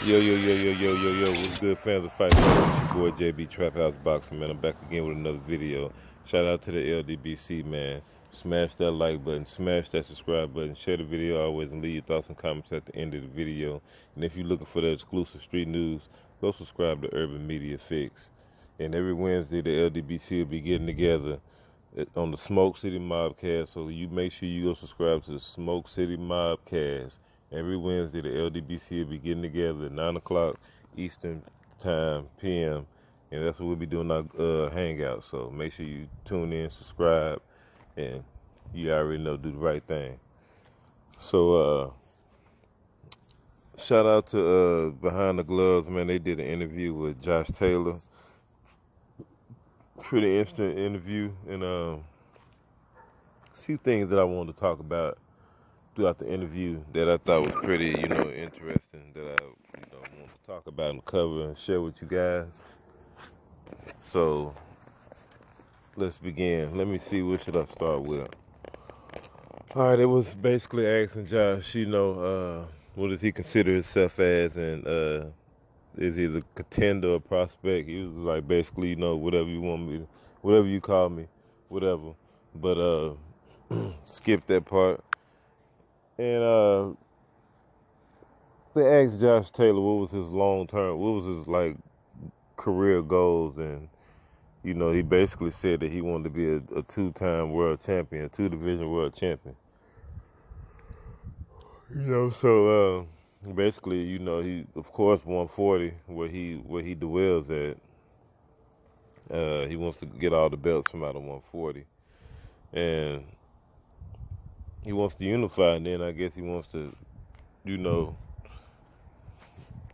Yo, what's good, fans of Fight Night? It's your boy JB Trap House Boxing, man. I'm back again with another video. Shout out to the LDBC, man. Smash that like button, smash that subscribe button, share the video always, and leave your thoughts and comments at the end of the video. And if you're looking for the exclusive street news, go subscribe to Urban Media Fix. And every Wednesday, the LDBC will be getting together on the Smoke City Mobcast, so you make sure you go subscribe to the Smoke City Mobcast. Every Wednesday, the LDBC will be getting together at 9 o'clock Eastern Time, PM, and that's what we'll be doing our hangout. So make sure you tune in, subscribe, and you already know, do the right thing. So shout out to Behind the Gloves, man. They did an interview with Josh Taylor. Pretty interesting interview, and a few things that I wanted to talk about throughout the interview that I thought was pretty, interesting, that I, want to talk about and cover and share with you guys. So, let's begin. Let me see, what should I start with? All right, it was basically asking Josh, what does he consider himself as, and is he the contender or prospect? He was like, basically, whatever you want me, whatever you call me, whatever. But skip that part. And they asked Josh Taylor what was his long term, what was his career goals, and he basically said that he wanted to be a two-time world champion, a two-division world champion. So basically, he of course 140 where he dwells at. He wants to get all the belts from out of 140, and he wants to unify, and then I guess he wants to, I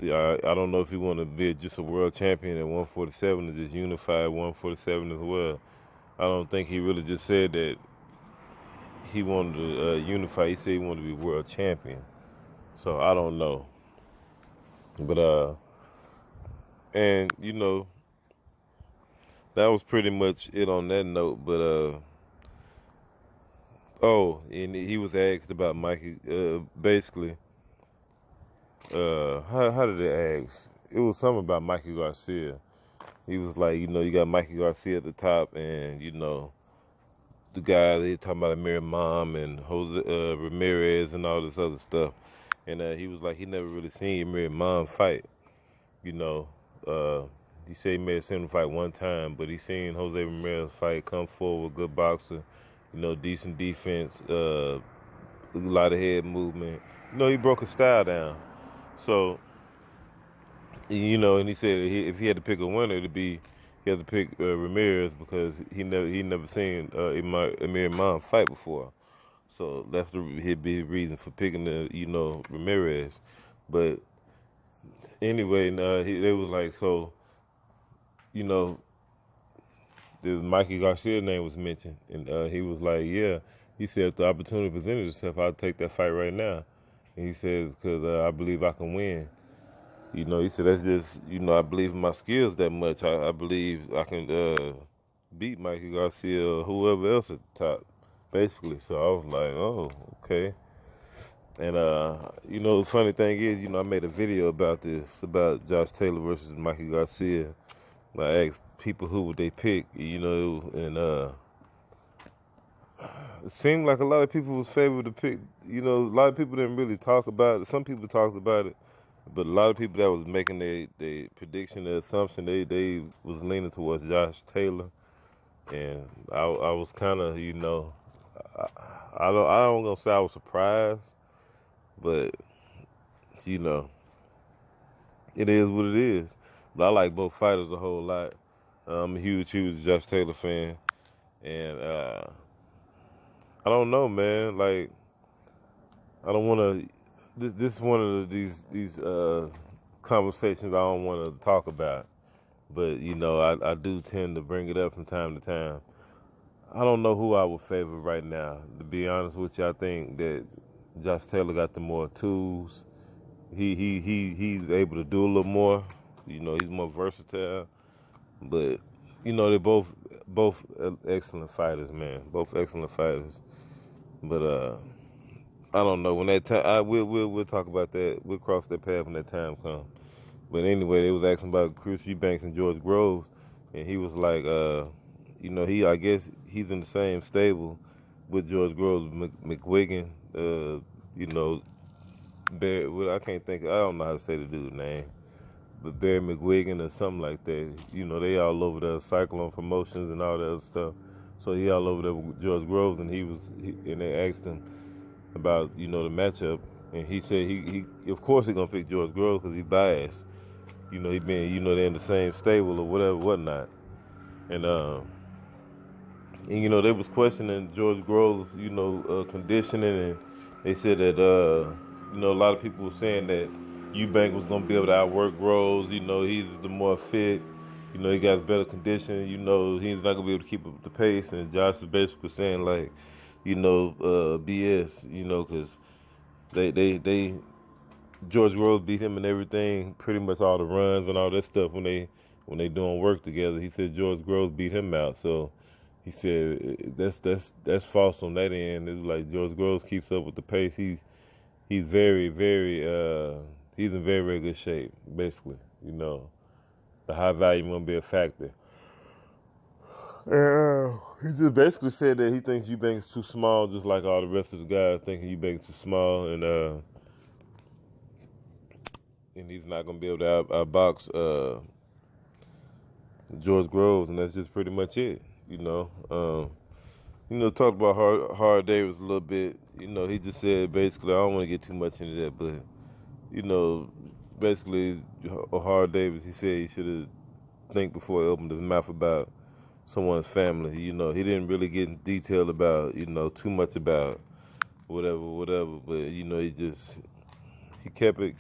don't know if he want to be just a world champion at 147 and just unify at 147 as well. I don't think he really just said that he wanted to unify. He said he wanted to be world champion. So I don't know. But, and, that was pretty much it on that note. But, and he was asked about Mikey, basically, how did they ask? It was something about Mikey Garcia. He was like, you got Mikey Garcia at the top, and, the guy they talking about Amir Mom and Jose Ramirez and all this other stuff. And he was like, he never really seen Amir Mom fight. He said he may have seen him fight one time, but he seen Jose Ramirez fight, come forward, good boxer, decent defense, a lot of head movement. He broke his style down. So, and he said if he had to pick a winner, he had to pick Ramirez, because he never seen Amir Mom fight before. So that's he'd be reason for picking Ramirez. But anyway, they was like, so, the Mikey Garcia name was mentioned, and he was like, yeah. He said if the opportunity presented itself, I'd take that fight right now. And he says, because I believe I can win. He said, that's just, I believe in my skills that much. I believe I can beat Mikey Garcia or whoever else at the top, basically. So I was like, oh, okay. And, the funny thing is, I made a video about this, about Josh Taylor versus Mikey Garcia. I asked people who would they pick, and it seemed like a lot of people was favored to pick, a lot of people didn't really talk about it. Some people talked about it, but a lot of people that was making their prediction, their assumption, they was leaning towards Josh Taylor. And I was kind of, I don't gonna say I was surprised, but, it is what it is. But I like both fighters a whole lot. I'm a huge Josh Taylor fan. And I don't know, man. Like, I don't want to. This is one of these conversations I don't want to talk about. But, I do tend to bring it up from time to time. I don't know who I would favor right now. To be honest with you, I think that Josh Taylor got the more tools. He's able to do a little more. He's more versatile. But, they're both excellent fighters, man. Both excellent fighters. But I don't know when that time. We'll talk about that. We'll cross that path when that time comes. But anyway, they was asking about Krissy Banks and George Grosz, and he was like, I guess he's in the same stable with George Grosz, McWiggin, you know, Barry. Well, I can't think. I don't know how to say the dude's name, but Barry McWiggin or something like that. You know, they all over there, Cyclone Promotions and all that other stuff. So he all over there with George Grosz, and and they asked him about the matchup, and he said he of course he gonna pick George Grosz because he biased. He been they're in the same stable or whatever whatnot, and they was questioning George Grosz conditioning, and they said that a lot of people were saying that Eubank was gonna be able to outwork Grosz. He's the more fit. He got better condition. He's not gonna be able to keep up the pace. And Josh was basically saying like, BS. Because they George Grosz beat him in everything, pretty much all the runs and all that stuff when they doing work together. He said George Grosz beat him out. So he said that's false on that end. It's like George Grosz keeps up with the pace. He's very, very he's in very, very good shape, basically. The high volume won't be a factor. He just basically said that he thinks Eubank's too small, just like all the rest of the guys thinking Eubank's too small, and he's not gonna be able to outbox George Grosz, and that's just pretty much it. Talked about Hard Davis a little bit. He just said basically, I don't want to get too much into that, but basically, Hard Davis, he said he should have think before he opened his mouth about someone's family. He didn't really get in detail about too much about whatever, but he kept it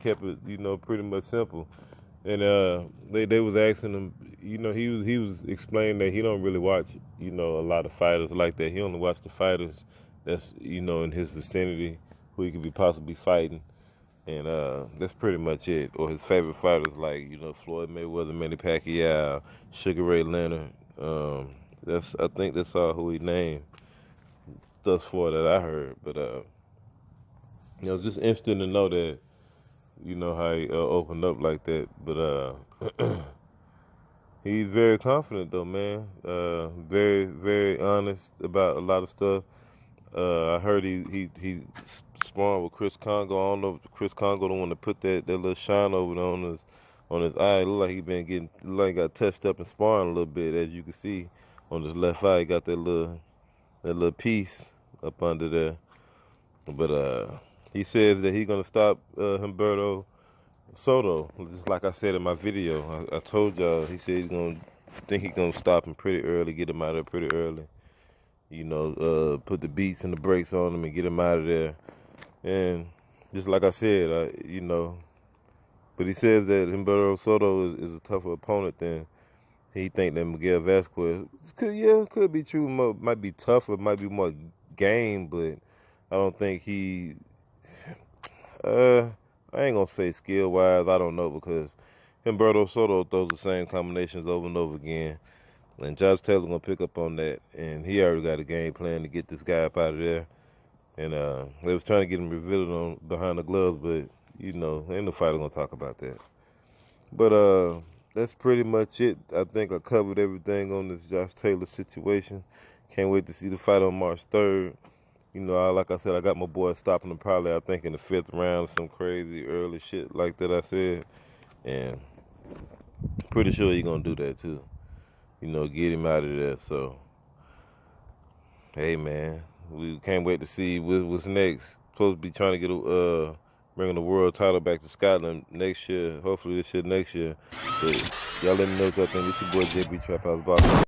pretty much simple. And they was asking him, he was explaining that he don't really watch a lot of fighters like that. He only watch the fighters that's in his vicinity who he could be possibly fighting, and that's pretty much it. Or his favorite fighters like Floyd Mayweather, Manny Pacquiao, Sugar Ray Leonard. I think that's all who he named thus far that I heard. But it's just interesting to know that how he opened up like that. But he's very confident though, man. Very, very honest about a lot of stuff. I heard he sparring with Chris Congo. I don't know if Chris Congo don't want to put that little shine over there on his eye. It look like he got touched up and sparring a little bit, as you can see on his left eye. He got that little piece up under there. But he says that he's gonna stop Humberto Soto, just like I said in my video. I told y'all. He said he's gonna stop him pretty early, get him out of there pretty early. Put the beats and the brakes on him and get him out of there. And just like I said, but he says that Humberto Soto is a tougher opponent than he think that Miguel Vasquez. Could be true. Might be tougher, might be more game, but I don't think he. I ain't gonna say skill wise. I don't know, because Humberto Soto throws the same combinations over and over again. And Josh Taylor gonna pick up on that, and he already got a game plan to get this guy up out of there. And they was trying to get him revealed on behind the gloves, but ain't no fighter gonna talk about that. But that's pretty much it. I think I covered everything on this Josh Taylor situation. Can't wait to see the fight on March 3rd. Like I said, I got my boy stopping him probably, I think, in the 5th round, some crazy early shit like that I said. And pretty sure he gonna do that too. Get him out of there. So, hey, man, we can't wait to see what's next. Supposed to be trying to get bringing the world title back to Scotland next year. Hopefully this year next year. But y'all let me know what y'all think. This your boy JB Trap House Boxing.